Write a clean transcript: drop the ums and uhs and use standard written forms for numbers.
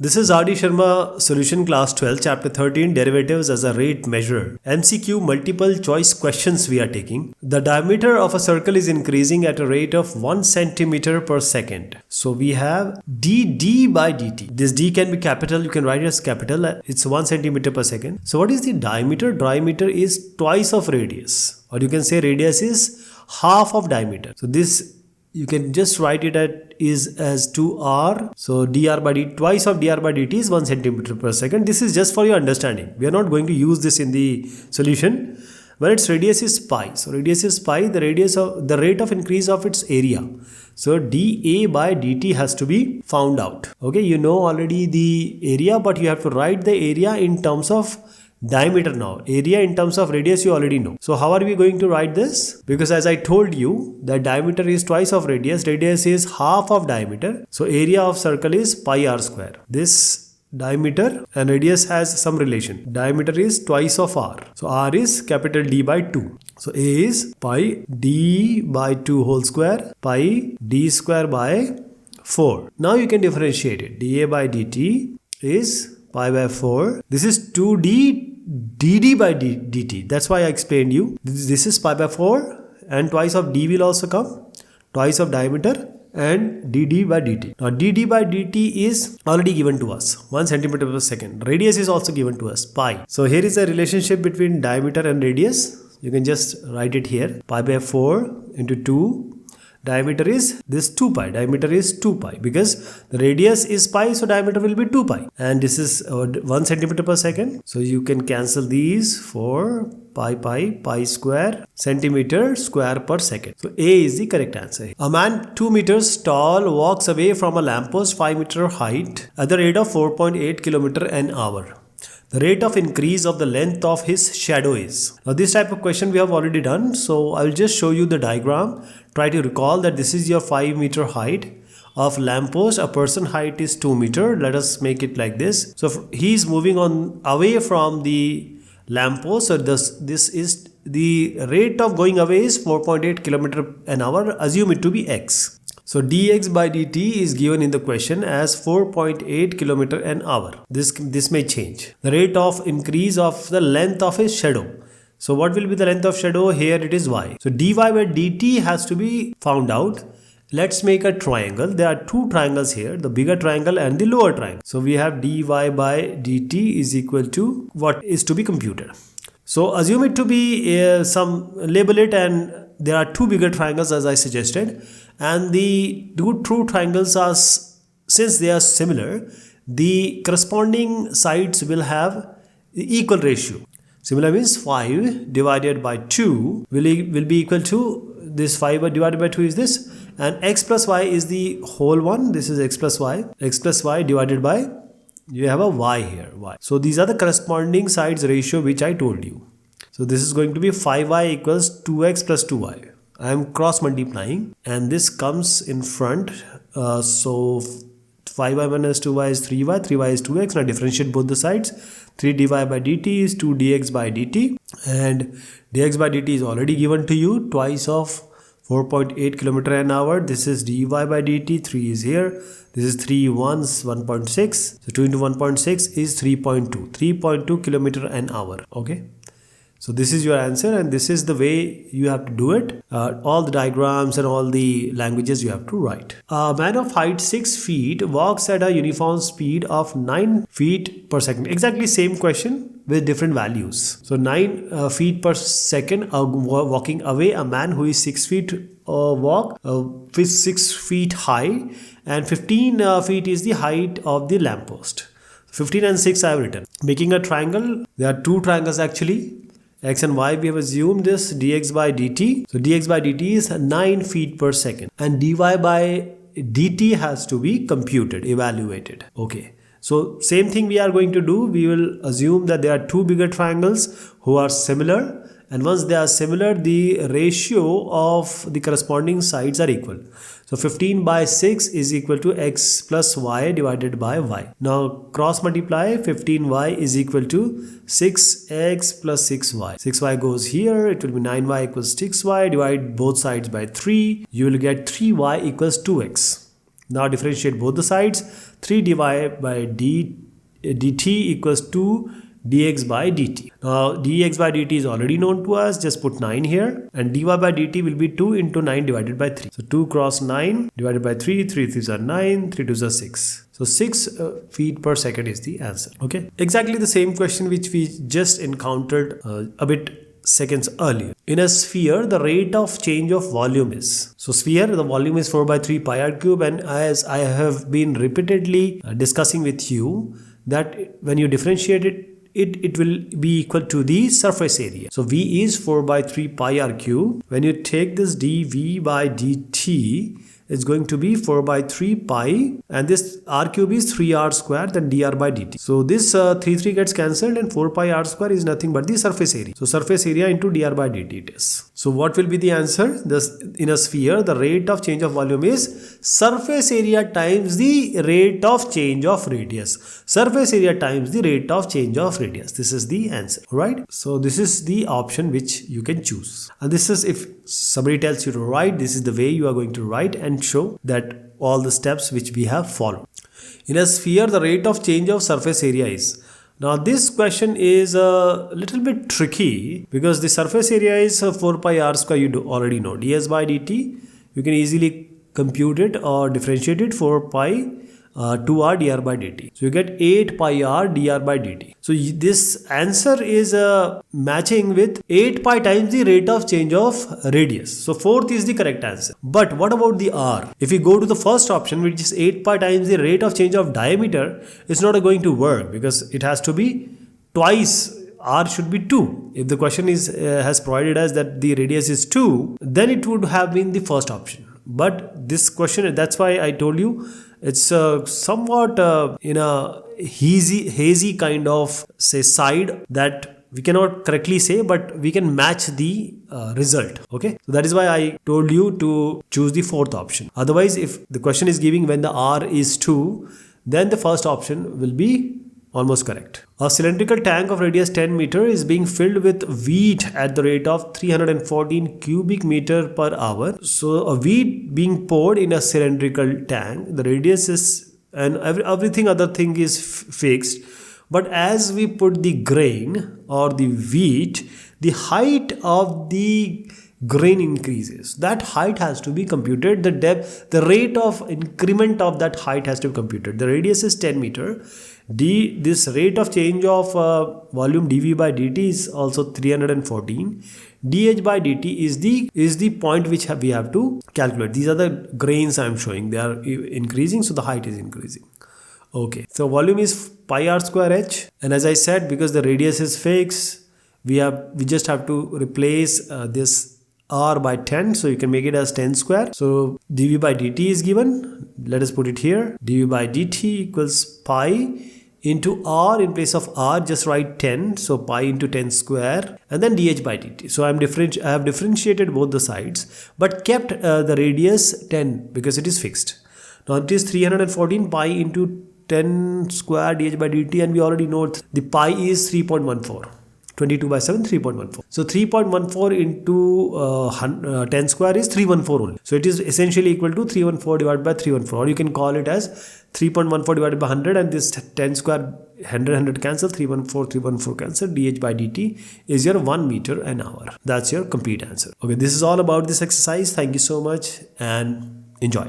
This is R.D. Sharma Solution Class 12 Chapter 13 Derivatives as a Rate Measure. MCQ multiple choice questions we are taking. The diameter of a circle is increasing at a rate of 1 centimeter per second. So we have dd by dt. This d can be capital, you can write it as capital. It's 1 centimeter per second. So what is the diameter? Diameter is twice of radius. Or you can say radius is half of diameter. So this you can just write it as 2r. So dr by dt, twice of dr by dt is 1 centimeter per second. This is just for your understanding. We are not going to use this in the solution. When its radius is pi. So radius is pi, the rate of increase of its area. So dA by dt has to be found out. Okay, you know already the area, but you have to write the area in terms of diameter now. Area in terms of radius you already know. So how are we going to write this? Because as I told you, the diameter is twice of radius. Radius is half of diameter. So area of circle is pi r square. This diameter and radius has some relation. Diameter is twice of r. So r is capital D by 2. So A is pi D by 2 whole square, pi D square by 4. Now you can differentiate it. dA by dt is pi by 4. This is 2d dd by dt. That's why I explained you. This is pi by 4 and twice of d will also come. Twice of diameter and dd by dt. Now dd by dt is already given to us. 1 centimeter per second. Radius is also given to us. Pi. So here is a relationship between diameter and radius. You can just write it here. Pi by 4 into 2. Diameter is this 2 pi. Diameter is 2 pi because the radius is pi, so diameter will be 2 pi. And this is 1 centimeter per second. So you can cancel these for pi square centimeter square per second. So A is the correct answer. A man 2 meters tall walks away from a lamppost 5 meter height at the rate of 4.8 kilometer an hour. The rate of increase of the length of his shadow is. Now this type of question we have already done. So I will just show you the diagram. Try to recall that this is your 5 meter height of lamppost. A person height is 2 meter. Let us make it like this. So he is moving on away from the lamppost. So this is the rate of going away is 4.8 kilometer an hour. Assume it to be x. So dx by dt is given in the question as 4.8 kilometer an hour. This may change. The rate of increase of the length of his shadow. So what will be the length of shadow? Here it is y. So dy by dt has to be found out. Let's make a triangle. There are two triangles here, the bigger triangle and the lower triangle. So we have dy by dt is equal to what is to be computed. So assume it to be label it, and there are two bigger triangles as I suggested, and the two true triangles are, since they are similar, the corresponding sides will have equal ratio. Similar means 5 divided by 2 will be equal to this 5 divided by 2 is this, and x plus y is the whole one. This is x plus y divided by, you have a y here, y. So these are the corresponding sides ratio which I told you. So this is going to be 5y equals 2x plus 2y. I am cross multiplying and this comes in front. So 5y minus 2y is 3y, 3y is 2x. Now differentiate both the sides. 3 dy by dt is 2 dx by dt, and dx by dt is already given to you, twice of 4.8 kilometer an hour. This is dy by dt, 3 is here. This is 3 ones 1.6. So 2 into 1.6 is 3.2 kilometer an hour. Okay. So this is your answer, and this is the way you have to do it. All the diagrams and all the languages you have to write. A man of height 6 feet walks at a uniform speed of 9 feet per second. Exactly same question with different values. So 9 feet per second walking away. A man who is 6 feet with 6 feet high, and 15 feet is the height of the lamppost. 15 and 6 I have written. Making a triangle. There are two triangles actually. X and y, we have assumed this dx by dt. So dx by dt is 9 feet per second, and dy by dt has to be computed, evaluated. Okay. So same thing we are going to do. We will assume that there are two bigger triangles who are similar, and once they are similar, the ratio of the corresponding sides are equal. So 15 by 6 is equal to x plus y divided by y. Now cross multiply. 15y is equal to 6x plus 6y. 6y goes here. It will be 9y equals 6y. Divide both sides by 3. You will get 3y equals 2x. Now differentiate both the sides. 3 divided by dt equals 2 dx by dt. Now dx by dt is already known to us. Just put 9 here. And dy by dt will be 2 into 9 divided by 3. So 2 cross 9 divided by 3. 3 3s are 9. 3 2s are 6. So 6 feet per second is the answer. Okay. Exactly the same question which we just encountered a bit seconds earlier. In a sphere, the rate of change of volume is. So sphere, the volume is 4 by 3 pi r cube, and as I have been repeatedly discussing with you that when you differentiate it will be equal to the surface area. So V is 4 by 3 pi r cube. When you take this dV by dt, it's going to be 4 by 3 pi, and this r cube is 3r square, then dr by dt. So this 3 gets cancelled, and 4 pi r square is nothing but the surface area. So surface area into dr by dt it is. So what will be the answer? In a sphere, the rate of change of volume is surface area times the rate of change of radius. Surface area times the rate of change of radius. This is the answer, right? So this is the option which you can choose. And this is, if somebody tells you to write, this is the way you are going to write and show that all the steps which we have followed. In a sphere, the rate of change of surface area is. Now this question is a little bit tricky because the surface area is 4 pi r square, you already know. ds by dt, you can easily compute it or differentiate it, 4 pi 2r dr by dt. So you get 8 pi r dr by dt. So this answer is matching with 8 pi times the rate of change of radius. So fourth is the correct answer. But what about the r? If we go to the first option, which is 8 pi times the rate of change of diameter, it's not going to work because it has to be twice. R should be 2. If the question is has provided us that the radius is 2, then it would have been the first option. But this question, that's why I told you, it's somewhat in a hazy kind of side that we cannot correctly say, but we can match the result. Okay, so that is why I told you to choose the fourth option. Otherwise, if the question is giving when the R is 2, then the first option will be almost correct. A cylindrical tank of radius 10 meter is being filled with wheat at the rate of 314 cubic meter per hour. So a wheat being poured in a cylindrical tank, the radius is, and everything other thing is fixed. But as we put the grain or the wheat, the height of the grain increases. That height has to be computed. The depth, the rate of increment of that height has to be computed. The radius is 10 meter. This rate of change of volume dV by dt is also 314. dH by dt is the point which we have to calculate. These are the grains I am showing. They are increasing, so the height is increasing. Okay, so volume is pi r square h, and as I said, because the radius is fixed, we just have to replace this r by 10, so you can make it as 10 square. So dV by dt is given. Let us put it here. dV by dt equals pi into r. In place of r, just write 10, so pi into 10 square, and then dH by dt. So I have differentiated both the sides, but kept the radius 10 because it is fixed. Now it is 314 pi into 10 square dH by dt, and we already know the pi is 3.14. 22 by 7, 3.14. So 3.14 into 10 square is 314 only. So it is essentially equal to 314 divided by 314. Or you can call it as 3.14 divided by 100, and this 10 square 100 cancel, 314 cancel, dH by dt is your 1 meter an hour. That's your complete answer. Okay, this is all about this exercise. Thank you so much and enjoy.